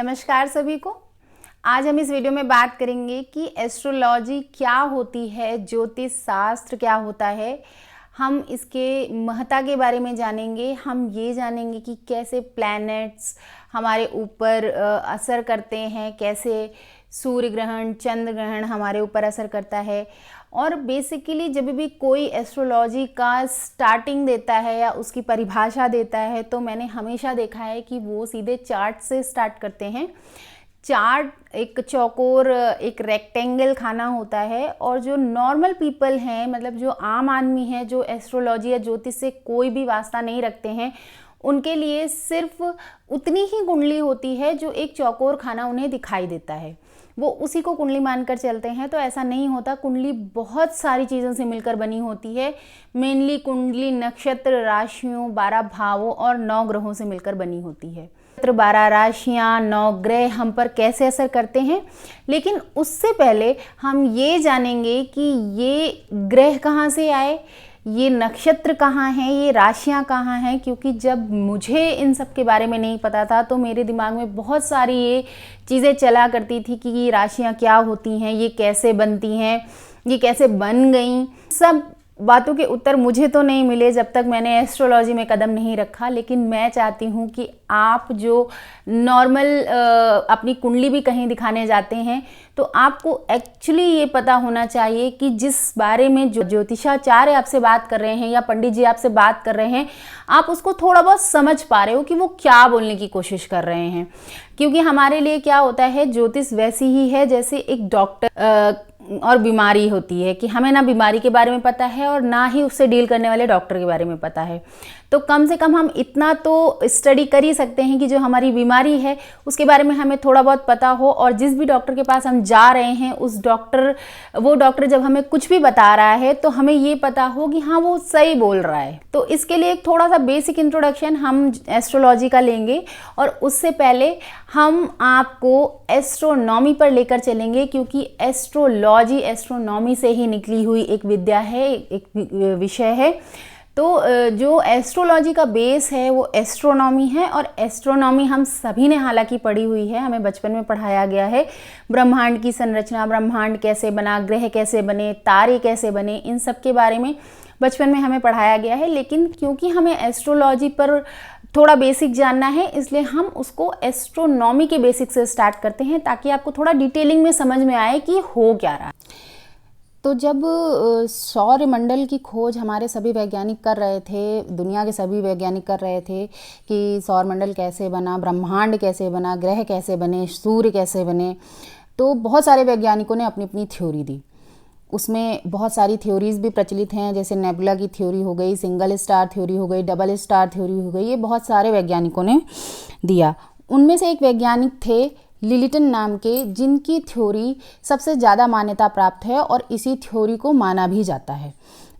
नमस्कार सभी को। आज हम इस वीडियो में बात करेंगे कि एस्ट्रोलॉजी क्या होती है, ज्योतिष शास्त्र क्या होता है। हम इसके महत्ता के बारे में जानेंगे। हम ये जानेंगे कि कैसे प्लैनेट्स हमारे ऊपर असर करते हैं, कैसे सूर्य ग्रहण, चंद्र ग्रहण हमारे ऊपर असर करता है। और बेसिकली जब भी कोई एस्ट्रोलॉजी का स्टार्टिंग देता है या उसकी परिभाषा देता है तो मैंने हमेशा देखा है कि वो सीधे चार्ट से स्टार्ट करते हैं। चार्ट एक चौकोर, एक रेक्टेंगल खाना होता है और जो नॉर्मल पीपल हैं, मतलब जो आम आदमी हैं, जो एस्ट्रोलॉजी या ज्योतिष से कोई भी वास्ता नहीं रखते हैं, उनके लिए सिर्फ उतनी ही कुंडली होती है जो एक चौकोर खाना उन्हें दिखाई देता है, वो उसी को कुंडली मानकर चलते हैं। तो ऐसा नहीं होता। कुंडली बहुत सारी चीज़ों से मिलकर बनी होती है। मेनली कुंडली नक्षत्र, राशियों, 12 भावों और 9 ग्रहों से मिलकर बनी होती है। 12 राशियाँ, 9 ग्रह हम पर कैसे असर करते हैं, लेकिन उससे पहले हम ये जानेंगे कि ये ग्रह कहाँ से आए, ये नक्षत्र कहाँ हैं, ये राशियाँ कहाँ हैं। क्योंकि जब मुझे इन सब के बारे में नहीं पता था तो मेरे दिमाग में बहुत सारी ये चीज़ें चला करती थी कि ये राशियाँ क्या होती हैं, ये कैसे बनती हैं, ये कैसे बन गई। सब बातों के उत्तर मुझे तो नहीं मिले जब तक मैंने एस्ट्रोलॉजी में कदम नहीं रखा। लेकिन मैं चाहती हूँ कि आप जो नॉर्मल अपनी कुंडली भी कहीं दिखाने जाते हैं तो आपको एक्चुअली ये पता होना चाहिए कि जिस बारे में जो ज्योतिषाचार्य आपसे बात कर रहे हैं या पंडित जी आपसे बात कर रहे हैं, आप उसको थोड़ा बहुत समझ पा रहे हो कि वो क्या बोलने की कोशिश कर रहे हैं। क्योंकि हमारे लिए क्या होता है, ज्योतिष वैसी ही है जैसे एक डॉक्टर और बीमारी होती है कि हमें ना बीमारी के बारे में पता है और ना ही उससे डील करने वाले डॉक्टर के बारे में पता है। तो कम से कम हम इतना तो स्टडी कर ही सकते हैं कि जो हमारी बीमारी है उसके बारे में हमें थोड़ा बहुत पता हो, और जिस भी डॉक्टर के पास हम जा रहे हैं वो डॉक्टर जब हमें कुछ भी बता रहा है तो हमें ये पता हो कि हाँ वो सही बोल रहा है। तो इसके लिए एक थोड़ा सा बेसिक इंट्रोडक्शन हम एस्ट्रोलॉजी का लेंगे और उससे पहले हम आपको एस्ट्रोनॉमी पर लेकर चलेंगे, क्योंकि एस्ट्रोलॉजी एस्ट्रोनॉमी से ही निकली हुई एक विद्या है, एक विषय है। तो जो एस्ट्रोलॉजी का बेस है वो एस्ट्रोनॉमी है, और एस्ट्रोनॉमी हम सभी ने हालांकि पढ़ी हुई है, हमें बचपन में पढ़ाया गया है। ब्रह्मांड की संरचना, ब्रह्मांड कैसे बना, ग्रह कैसे बने, तारे कैसे बने, इन सब के बारे में बचपन में हमें पढ़ाया गया है। लेकिन क्योंकि हमें एस्ट्रोलॉजी पर थोड़ा बेसिक जानना है, इसलिए हम उसको एस्ट्रोनॉमी के बेसिक से स्टार्ट करते हैं ताकि आपको थोड़ा डिटेलिंग में समझ में आए कि हो क्या रहा है। तो जब सौर मंडल की खोज हमारे सभी वैज्ञानिक कर रहे थे, दुनिया के सभी वैज्ञानिक कर रहे थे कि सौर मंडल कैसे बना, ब्रह्मांड कैसे बना, ग्रह कैसे बने, सूर्य कैसे बने, तो बहुत सारे वैज्ञानिकों ने अपनी अपनी थ्योरी दी। उसमें बहुत सारी थ्योरीज भी प्रचलित हैं, जैसे नेबुला की थ्योरी हो गई, सिंगल स्टार थ्योरी हो गई, डबल स्टार थ्योरी हो गई, ये बहुत सारे वैज्ञानिकों ने दिया। उनमें से एक वैज्ञानिक थे लिलिटन नाम के, जिनकी थ्योरी सबसे ज़्यादा मान्यता प्राप्त है और इसी थ्योरी को माना भी जाता है।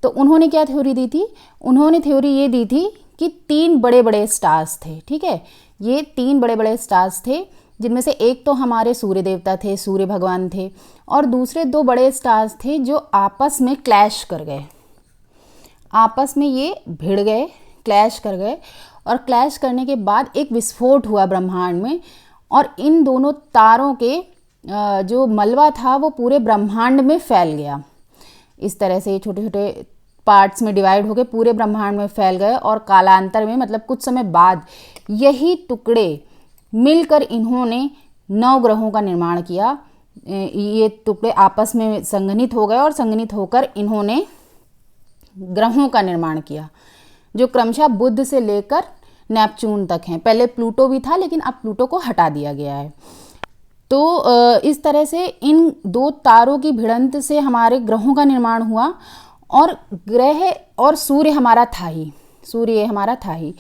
तो उन्होंने क्या थ्योरी दी थी? उन्होंने थ्योरी ये दी थी कि 3 बड़े बड़े स्टार्स थे, ठीक है। ये 3 बड़े बड़े स्टार्स थे, जिनमें से एक तो हमारे सूर्य देवता थे, सूर्य भगवान थे, और दूसरे 2 बड़े स्टार्स थे जो आपस में क्लैश कर गए, आपस में ये भिड़ गए, क्लैश कर गए, और क्लैश करने के बाद एक विस्फोट हुआ ब्रह्मांड में, और इन दोनों तारों के जो मलबा था वो पूरे ब्रह्मांड में फैल गया। इस तरह से छोटे छोटे पार्ट्स में डिवाइड होकर पूरे ब्रह्मांड में फैल गए, और कालांतर में, मतलब कुछ समय बाद, यही टुकड़े मिलकर इन्होंने 9 ग्रहों का निर्माण किया। ये टुकड़े आपस में संघनित हो गए और संघनित होकर इन्होंने ग्रहों का निर्माण किया, जो क्रमशः बुध से लेकर नेपच्यून तक हैं। पहले प्लूटो भी था, लेकिन अब प्लूटो को हटा दिया गया है। तो इस तरह से इन 2 तारों की भिड़ंत से हमारे ग्रहों का निर्माण हुआ, और ग्रह और सूर्य हमारा था ही।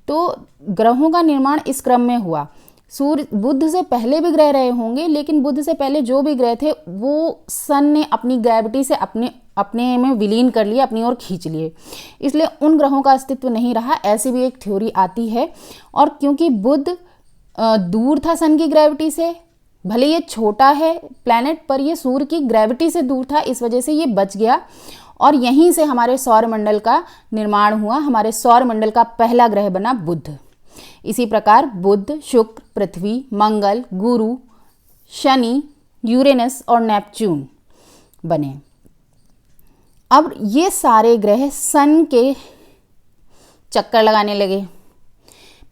तो ग्रहों का निर्माण इस क्रम में हुआ। सूर्य, बुध से पहले भी ग्रह रहे होंगे, लेकिन बुध से पहले जो भी ग्रह थे वो सन ने अपनी ग्रेविटी से अपने में विलीन कर लिए, अपनी ओर खींच लिए, इसलिए उन ग्रहों का अस्तित्व नहीं रहा। ऐसी भी एक थ्योरी आती है। और क्योंकि बुध दूर था सन की ग्रेविटी से, भले ये छोटा है प्लैनेट, पर ये सूर्य की ग्रेविटी से दूर था, इस वजह से ये बच गया, और यहीं से हमारे सौर मंडल का निर्माण हुआ। हमारे सौर मंडल का पहला ग्रह बना बुध। इसी प्रकार बुध, शुक्र, पृथ्वी, मंगल, गुरु, शनि, यूरेनस और नेपच्यून बने। अब ये सारे ग्रह सन के चक्कर लगाने लगे,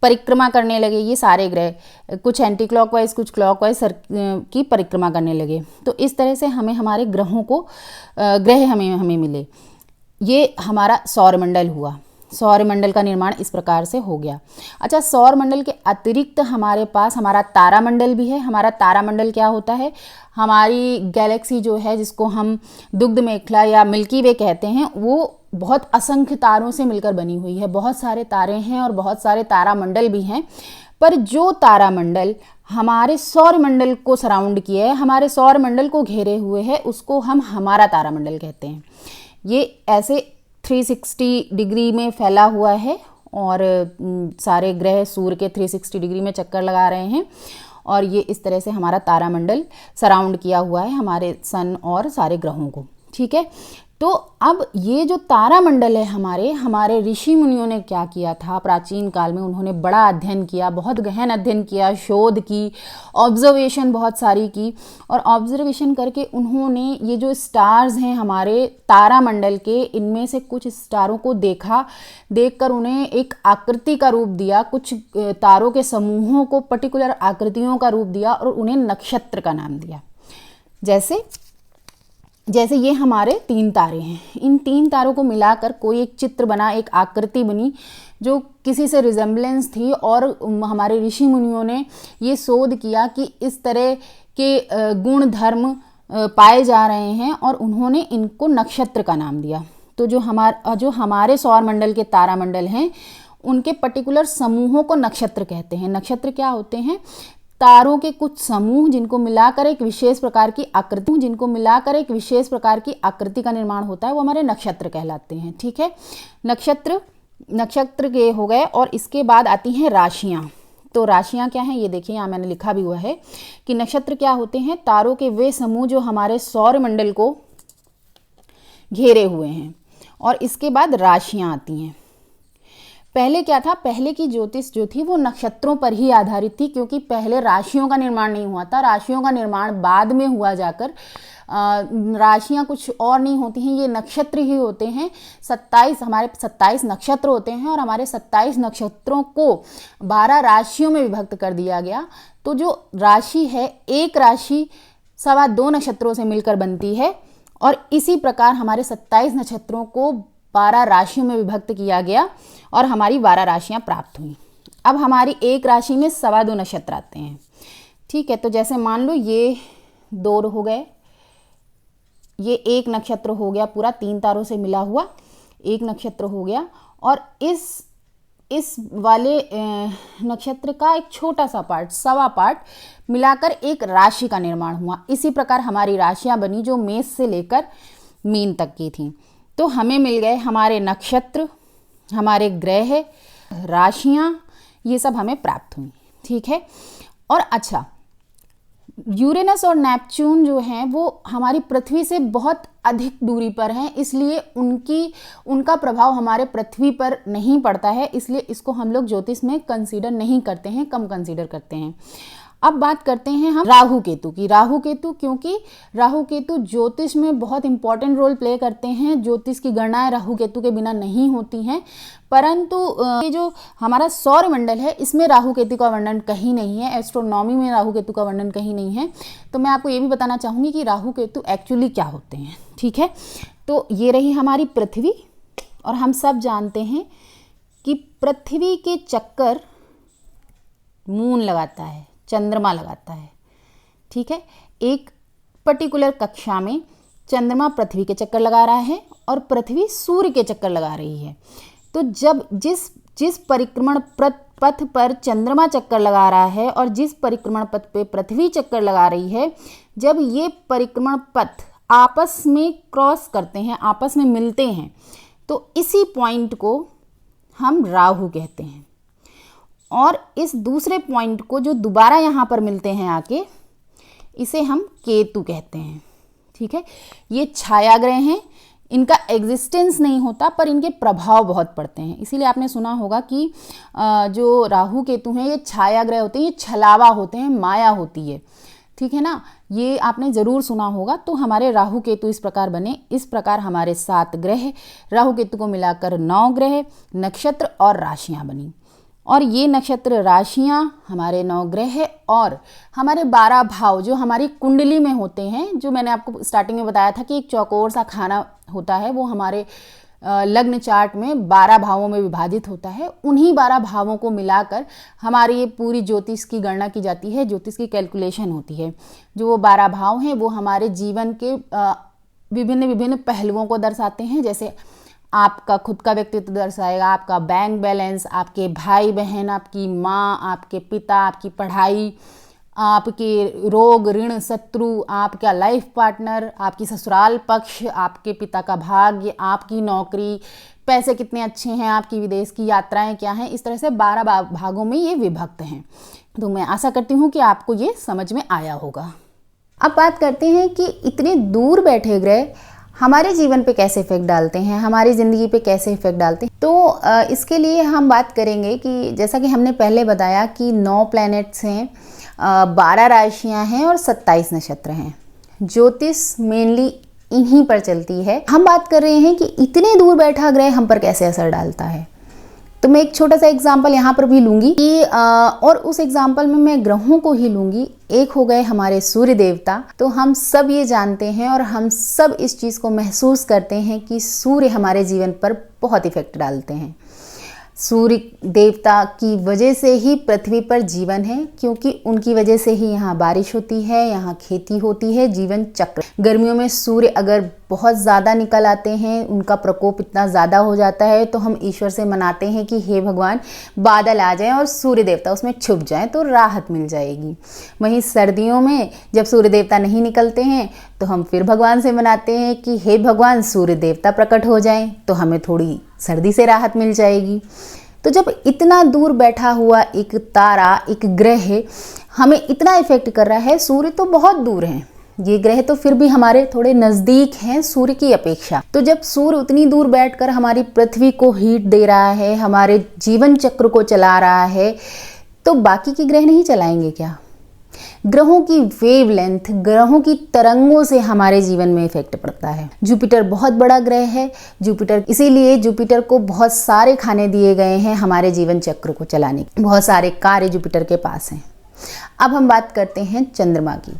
परिक्रमा करने लगे। ये सारे ग्रह कुछ एंटी क्लॉकवाइज कुछ क्लॉकवाइज की परिक्रमा करने लगे। तो इस तरह से हमें हमारे ग्रहों को ग्रह हमें मिले। ये हमारा सौरमंडल हुआ। सौरमंडल का निर्माण इस प्रकार से हो गया। अच्छा, सौरमंडल के अतिरिक्त हमारे पास हमारा तारामंडल भी है। हमारा तारामंडल क्या होता है? हमारी गैलेक्सी जो है, जिसको हम दुग्ध मेखला या मिल्की वे कहते हैं, वो बहुत असंख्य तारों से मिलकर बनी हुई है। बहुत सारे तारे हैं और बहुत सारे तारामंडल भी हैं। पर जो तारामंडल हमारे सौरमंडल को सराउंड किए है, हमारे सौरमंडल को घेरे हुए है, उसको हम हमारा तारामंडल कहते हैं। ये ऐसे 360 डिग्री में फैला हुआ है और सारे ग्रह सूर्य के 360 डिग्री में चक्कर लगा रहे हैं और ये इस तरह से हमारा तारामंडल सराउंड किया हुआ है हमारे सन और सारे ग्रहों को। ठीक है, तो अब ये जो तारामंडल है हमारे ऋषि मुनियों ने क्या किया था प्राचीन काल में? उन्होंने बड़ा अध्ययन किया, बहुत गहन अध्ययन किया, शोध की, ऑब्जर्वेशन बहुत सारी की और ऑब्जर्वेशन करके उन्होंने ये जो स्टार्स हैं हमारे तारामंडल के, इनमें से कुछ स्टारों को देखकर उन्हें एक आकृति का रूप दिया, कुछ तारों के समूहों को पर्टिकुलर आकृतियों का रूप दिया और उन्हें नक्षत्र का नाम दिया। जैसे ये हमारे 3 तारे हैं, इन 3 तारों को मिलाकर कोई एक चित्र बना, एक आकृति बनी जो किसी से रिजेम्बलेंस थी और हमारे ऋषि मुनियों ने ये शोध किया कि इस तरह के गुण धर्म पाए जा रहे हैं और उन्होंने इनको नक्षत्र का नाम दिया। तो जो हमारे सौरमंडल के तारामंडल हैं उनके पर्टिकुलर समूहों को नक्षत्र कहते हैं। नक्षत्र क्या होते हैं? तारों के कुछ समूह जिनको मिलाकर एक विशेष प्रकार की आकृति का निर्माण होता है, वो हमारे नक्षत्र कहलाते हैं। ठीक है, नक्षत्र के हो गए और इसके बाद आती हैं राशियां। तो राशियां क्या हैं ये देखिए, यहाँ मैंने लिखा भी हुआ है कि नक्षत्र क्या होते हैं? तारों के वे समूह जो हमारे सौरमंडल को घेरे हुए हैं। और इसके बाद राशियां आती हैं। पहले क्या था? पहले की ज्योतिष जो थी वो नक्षत्रों पर ही आधारित थी, क्योंकि पहले राशियों का निर्माण नहीं हुआ था। राशियों का निर्माण बाद में हुआ जाकर। राशियां कुछ और नहीं होती हैं, ये नक्षत्र ही होते हैं। 27 नक्षत्र होते हैं और हमारे 27 नक्षत्रों को 12 राशियों में विभक्त कर दिया गया। तो जो राशि है, एक राशि 2.25 नक्षत्रों से मिलकर बनती है और इसी प्रकार हमारे 27 नक्षत्रों को 12 राशियों में विभक्त किया गया और हमारी 12 राशियां प्राप्त हुई। अब हमारी एक राशि में 2.25 नक्षत्र आते हैं। ठीक है, तो जैसे मान लो ये 2 हो गए, ये एक नक्षत्र हो गया, पूरा 3 तारों से मिला हुआ एक नक्षत्र हो गया और इस वाले नक्षत्र का एक छोटा सा पार्ट, 1.25 पार्ट मिलाकर एक राशि का निर्माण हुआ। इसी प्रकार हमारी राशियां बनी जो मेष से लेकर मीन तक की थी। तो हमें मिल गए हमारे नक्षत्र, हमारे ग्रह, राशियां, ये सब हमें प्राप्त हुई। ठीक है, और अच्छा, यूरेनस और नेपच्यून जो हैं वो हमारी पृथ्वी से बहुत अधिक दूरी पर हैं, इसलिए उनका प्रभाव हमारे पृथ्वी पर नहीं पड़ता है, इसलिए इसको हम लोग ज्योतिष में कंसीडर नहीं करते हैं, कम कंसीडर करते हैं। अब बात करते हैं हम राहु केतु की। राहु केतु, क्योंकि राहु केतु ज्योतिष में बहुत इंपॉर्टेंट रोल प्ले करते हैं। ज्योतिष की गणनाएं राहु केतु के बिना नहीं होती हैं, परंतु ये जो हमारा सौरमंडल है इसमें राहु केतु का वर्णन कहीं नहीं है। एस्ट्रोनॉमी में राहु केतु का वर्णन कहीं नहीं है। तो मैं आपको ये भी बताना चाहूँगी कि राहु केतु एक्चुअली क्या होते हैं। ठीक है, तो ये रही हमारी पृथ्वी और हम सब जानते हैं कि पृथ्वी के चक्कर मून लगाता है, चंद्रमा लगाता है। ठीक है, एक पर्टिकुलर कक्षा में चंद्रमा पृथ्वी के चक्कर लगा रहा है और पृथ्वी सूर्य के चक्कर लगा रही है। तो जब जिस परिक्रमण पथ पर चंद्रमा चक्कर लगा रहा है और जिस परिक्रमण पथ पे पृथ्वी चक्कर लगा रही है, जब ये परिक्रमण पथ आपस में क्रॉस करते हैं, आपस में मिलते हैं, तो इसी पॉइंट को हम राहु कहते हैं। और इस दूसरे पॉइंट को जो दोबारा यहाँ पर मिलते हैं आके, इसे हम केतु कहते हैं। ठीक है, ये छाया ग्रह हैं, इनका एग्जिस्टेंस नहीं होता पर इनके प्रभाव बहुत पड़ते हैं। इसीलिए आपने सुना होगा कि जो राहु केतु हैं ये छाया ग्रह होते हैं, ये छलावा होते हैं, माया होती है, ठीक है ना, ये आपने ज़रूर सुना होगा। तो हमारे राहु केतु इस प्रकार बने, इस प्रकार हमारे 7 ग्रह, राहु केतु को मिलाकर 9 ग्रह, नक्षत्र और राशियाँ बनी। और ये नक्षत्र राशियाँ, हमारे 9 ग्रह और हमारे 12 भाव जो हमारी कुंडली में होते हैं, जो मैंने आपको स्टार्टिंग में बताया था कि एक चौकोर सा खाना होता है, वो हमारे लग्न चार्ट में 12 भावों में विभाजित होता है। उन्हीं 12 भावों को मिलाकर हमारी ये पूरी ज्योतिष की गणना की जाती है, ज्योतिष की कैलकुलेशन होती है। जो वो 12 भाव हैं वो हमारे जीवन के विभिन्न विभिन्न पहलुओं को दर्शाते हैं, जैसे आपका खुद का व्यक्तित्व दर्शाएगा, आपका बैंक बैलेंस, आपके भाई बहन, आपकी माँ, आपके पिता, आपकी पढ़ाई, आपके रोग ऋण शत्रु, आपका लाइफ पार्टनर, आपकी ससुराल पक्ष, आपके पिता का भाग्य, आपकी नौकरी, पैसे कितने अच्छे हैं, आपकी विदेश की यात्राएं क्या हैं। इस तरह से 12 भागों में ये विभक्त हैं। तो मैं आशा करती हूँ कि आपको ये समझ में आया होगा। अब बात करते हैं कि इतने दूर बैठे ग्रह हमारे जीवन पे कैसे इफेक्ट डालते हैं, हमारी ज़िंदगी पे कैसे इफेक्ट डालते हैं। तो इसके लिए हम बात करेंगे कि जैसा कि हमने पहले बताया कि 9 प्लैनेट्स हैं, 12 राशियां हैं और 27 नक्षत्र हैं। ज्योतिष मेनली इन्हीं पर चलती है। हम बात कर रहे हैं कि इतने दूर बैठा ग्रह हम पर कैसे असर डालता है। तो मैं एक छोटा सा एग्जाम्पल यहाँ पर भी लूँगी कि और उस एग्जाम्पल में मैं ग्रहों को ही लूँगी। एक हो गए हमारे सूर्य देवता। तो हम सब ये जानते हैं और हम सब इस चीज़ को महसूस करते हैं कि सूर्य हमारे जीवन पर बहुत इफेक्ट डालते हैं। सूर्य देवता की वजह से ही पृथ्वी पर जीवन है, क्योंकि उनकी वजह से ही यहाँ बारिश होती है, यहाँ खेती होती है, जीवन चक्र। गर्मियों में सूर्य अगर बहुत ज़्यादा निकल आते हैं, उनका प्रकोप इतना ज़्यादा हो जाता है, तो हम ईश्वर से मनाते हैं कि हे भगवान बादल आ जाएं और सूर्य देवता उसमें छुप जाएं तो राहत मिल जाएगी। वहीं सर्दियों में जब सूर्य देवता नहीं निकलते हैं तो हम फिर भगवान से मनाते हैं कि हे भगवान सूर्य देवता प्रकट हो जाएं तो हमें थोड़ी सर्दी से राहत मिल जाएगी। तो जब इतना दूर बैठा हुआ एक तारा, एक ग्रह हमें इतना इफेक्ट कर रहा है, सूर्य तो बहुत दूर है, ये ग्रह तो फिर भी हमारे थोड़े नज़दीक हैं सूर्य की अपेक्षा। तो जब सूर्य उतनी दूर बैठकर हमारी पृथ्वी को हीट दे रहा है, हमारे जीवन चक्र को चला रहा है, तो बाकी के ग्रह नहीं चलाएंगे क्या? ग्रहों की वेवलेंथ, ग्रहों की तरंगों से हमारे जीवन में इफेक्ट पड़ता है। जुपिटर बहुत बड़ा ग्रह है, जुपिटर इसीलिए जुपिटर को बहुत सारे खाने दिए गए हैं हमारे जीवन चक्र को चलाने के, बहुत सारे कार्य जुपिटर के पास हैं। अब हम बात करते हैं चंद्रमा की।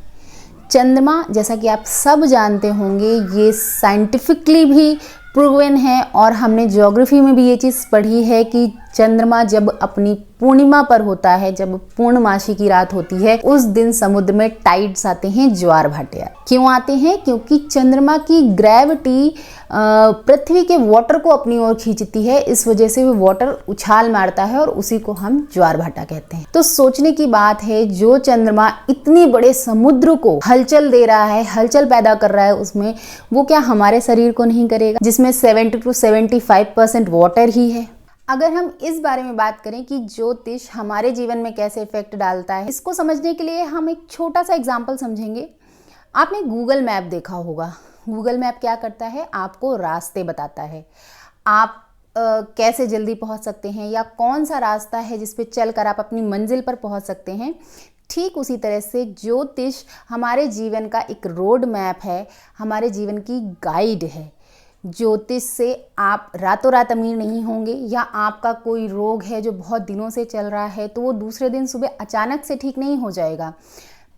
चंद्रमा जैसा कि आप सब जानते होंगे, ये साइंटिफिकली भी प्रूवन है और हमने ज्योग्राफी में भी ये चीज़ पढ़ी है कि चंद्रमा जब अपनी पूर्णिमा पर होता है, जब पूर्णमासी की रात होती है, उस दिन समुद्र में टाइड्स आते हैं, ज्वार भाटे। क्यों आते हैं? क्योंकि चंद्रमा की ग्रेविटी पृथ्वी के वाटर को अपनी ओर खींचती है, इस वजह से वो वाटर उछाल मारता है और उसी को हम ज्वार भाटा कहते हैं। तो सोचने की बात है, जो चंद्रमा इतनी बड़े समुद्र को हलचल दे रहा है, हलचल पैदा कर रहा है उसमें, वो क्या हमारे शरीर को नहीं करेगा, जिसमें 70 to 75% वाटर ही है। अगर हम इस बारे में बात करें कि ज्योतिष हमारे जीवन में कैसे इफेक्ट डालता है, इसको समझने के लिए हम एक छोटा सा एग्जाम्पल समझेंगे। आपने गूगल मैप देखा होगा। गूगल मैप क्या करता है? आपको रास्ते बताता है, आप कैसे जल्दी पहुंच सकते हैं या कौन सा रास्ता है जिस पे चलकर आप अपनी मंजिल पर पहुंच सकते हैं। ठीक उसी तरह से ज्योतिष हमारे जीवन का एक रोड मैप है, हमारे जीवन की गाइड है। ज्योतिष से आप रातों रात अमीर नहीं होंगे, या आपका कोई रोग है जो बहुत दिनों से चल रहा है तो वो दूसरे दिन सुबह अचानक से ठीक नहीं हो जाएगा,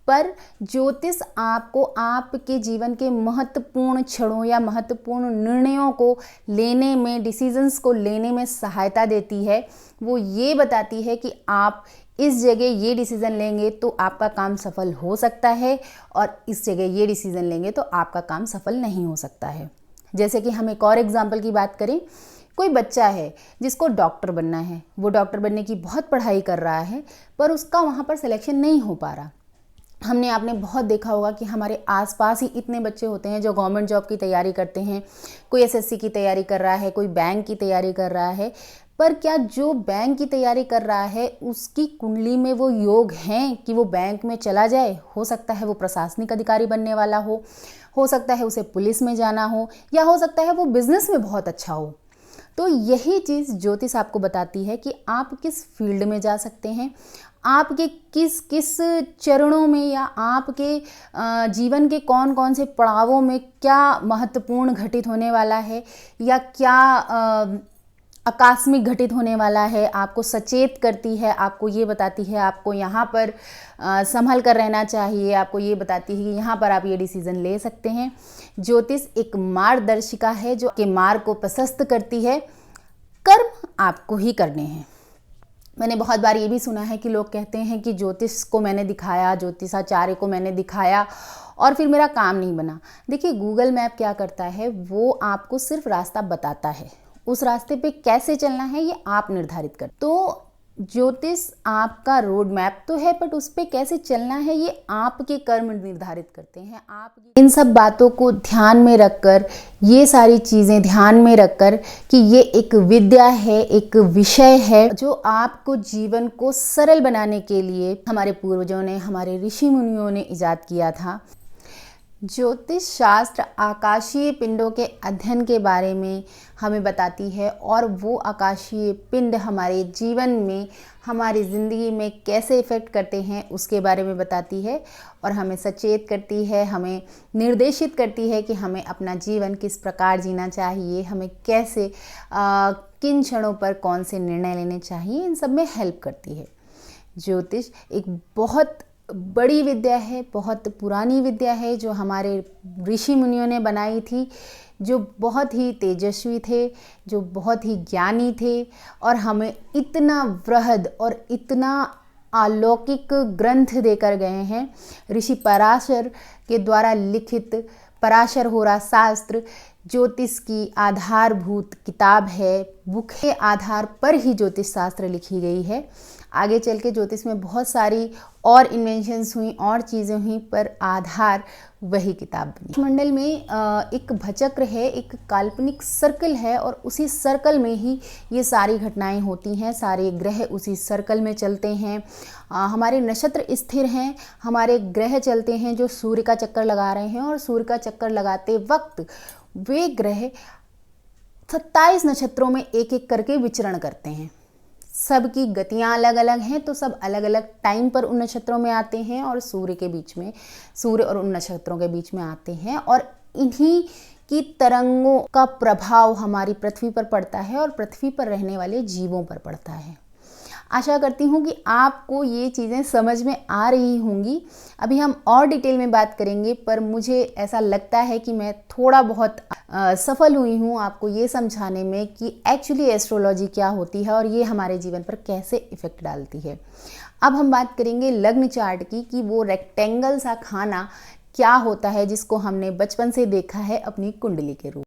पर ज्योतिष आपको आपके जीवन के महत्वपूर्ण क्षणों या महत्वपूर्ण निर्णयों को लेने में, डिसीजंस को लेने में सहायता देती है। वो ये बताती है कि आप इस जगह ये डिसीज़न लेंगे तो आपका काम सफल हो सकता है और इस जगह ये डिसीज़न लेंगे तो आपका काम सफल नहीं हो सकता है। जैसे कि हम एक और एग्जाम्पल की बात करें, कोई बच्चा है जिसको डॉक्टर बनना है, वो डॉक्टर बनने की बहुत पढ़ाई कर रहा है पर उसका वहाँ पर सिलेक्शन नहीं हो पा रहा। आपने बहुत देखा होगा कि हमारे आसपास ही इतने बच्चे होते हैं जो गवर्नमेंट जॉब की तैयारी करते हैं, कोई एसएससी की तैयारी कर रहा है, कोई बैंक की तैयारी कर रहा है, पर क्या जो बैंक की तैयारी कर रहा है उसकी कुंडली में वो योग हैं कि वो बैंक में चला जाए? हो सकता है वो प्रशासनिक अधिकारी बनने वाला हो सकता है उसे पुलिस में जाना हो, या हो सकता है वो बिजनेस में बहुत अच्छा हो। तो यही चीज़ ज्योतिष आपको बताती है कि आप किस फील्ड में जा सकते हैं, आपके किस किस चरणों में या आपके जीवन के कौन कौन से पड़ावों में क्या महत्वपूर्ण घटित होने वाला है, या क्या आकस्मिक घटित होने वाला है। आपको सचेत करती है, आपको ये बताती है आपको यहाँ पर संभल कर रहना चाहिए, आपको ये बताती है कि यहाँ पर आप ये डिसीज़न ले सकते हैं। ज्योतिष एक मार्गदर्शिका है जो के मार्ग को प्रशस्त करती है। कर्म आपको ही करने हैं। मैंने बहुत बार ये भी सुना है कि लोग कहते हैं कि ज्योतिष को मैंने दिखाया, ज्योतिषाचार्य को मैंने दिखाया और फिर मेरा काम नहीं बना। देखिए, गूगल मैप क्या करता है, वो आपको सिर्फ रास्ता बताता है, उस रास्ते पे कैसे चलना है ये आप निर्धारित कर। तो ज्योतिष आपका रोड मैप तो है, बट उस पे कैसे चलना है ये आपके कर्म निर्धारित करते हैं। आप इन सब बातों को ध्यान में रखकर, ये सारी चीज़ें ध्यान में रखकर कि ये एक विद्या है, एक विषय है जो आपको जीवन को सरल बनाने के लिए हमारे पूर्वजों ने, हमारे ऋषि मुनियों ने इजाद किया था। ज्योतिष शास्त्र आकाशीय पिंडों के अध्ययन के बारे में हमें बताती है और वो आकाशीय पिंड हमारे जीवन में, हमारी ज़िंदगी में कैसे इफ़ेक्ट करते हैं उसके बारे में बताती है और हमें सचेत करती है, हमें निर्देशित करती है कि हमें अपना जीवन किस प्रकार जीना चाहिए, हमें कैसे किन क्षणों पर कौन से निर्णय लेने चाहिए, इन सब में हेल्प करती है। ज्योतिष एक बहुत बड़ी विद्या है, बहुत पुरानी विद्या है जो हमारे ऋषि मुनियों ने बनाई थी, जो बहुत ही तेजस्वी थे, जो बहुत ही ज्ञानी थे और हमें इतना वृहद और इतना अलौकिक ग्रंथ देकर गए हैं। ऋषि पराशर के द्वारा लिखित पराशर होरा शास्त्र ज्योतिष की आधारभूत किताब है। बुक के आधार पर ही ज्योतिष शास्त्र लिखी गई है। आगे चल के ज्योतिष में बहुत सारी और इन्वेंशंस हुई और चीज़ें हुई, पर आधार वही किताब बनी। मंडल में एक भचक्र है, एक काल्पनिक सर्कल है और उसी सर्कल में ही ये सारी घटनाएं होती हैं, सारे ग्रह उसी सर्कल में चलते हैं। हमारे नक्षत्र स्थिर हैं, हमारे ग्रह चलते हैं जो सूर्य का चक्कर लगा रहे हैं और सूर्य का चक्कर लगाते वक्त वे ग्रह 27 नक्षत्रों में एक एक करके विचरण करते हैं। सबकी गतियाँ अलग अलग हैं, तो सब अलग अलग टाइम पर उन नक्षत्रों में आते हैं और सूर्य और उन नक्षत्रों के बीच में आते हैं और इन्हीं की तरंगों का प्रभाव हमारी पृथ्वी पर पड़ता है और पृथ्वी पर रहने वाले जीवों पर पड़ता है। आशा करती हूँ कि आपको ये चीज़ें समझ में आ रही होंगी। अभी हम और डिटेल में बात करेंगे, पर मुझे ऐसा लगता है कि मैं थोड़ा बहुत सफल हुई हूँ आपको ये समझाने में कि एक्चुअली एस्ट्रोलॉजी क्या होती है और ये हमारे जीवन पर कैसे इफ़ेक्ट डालती है। अब हम बात करेंगे लग्न चार्ट की, कि वो रेक्टेंगल सा खाना क्या होता है जिसको हमने बचपन से देखा है अपनी कुंडली के रूप।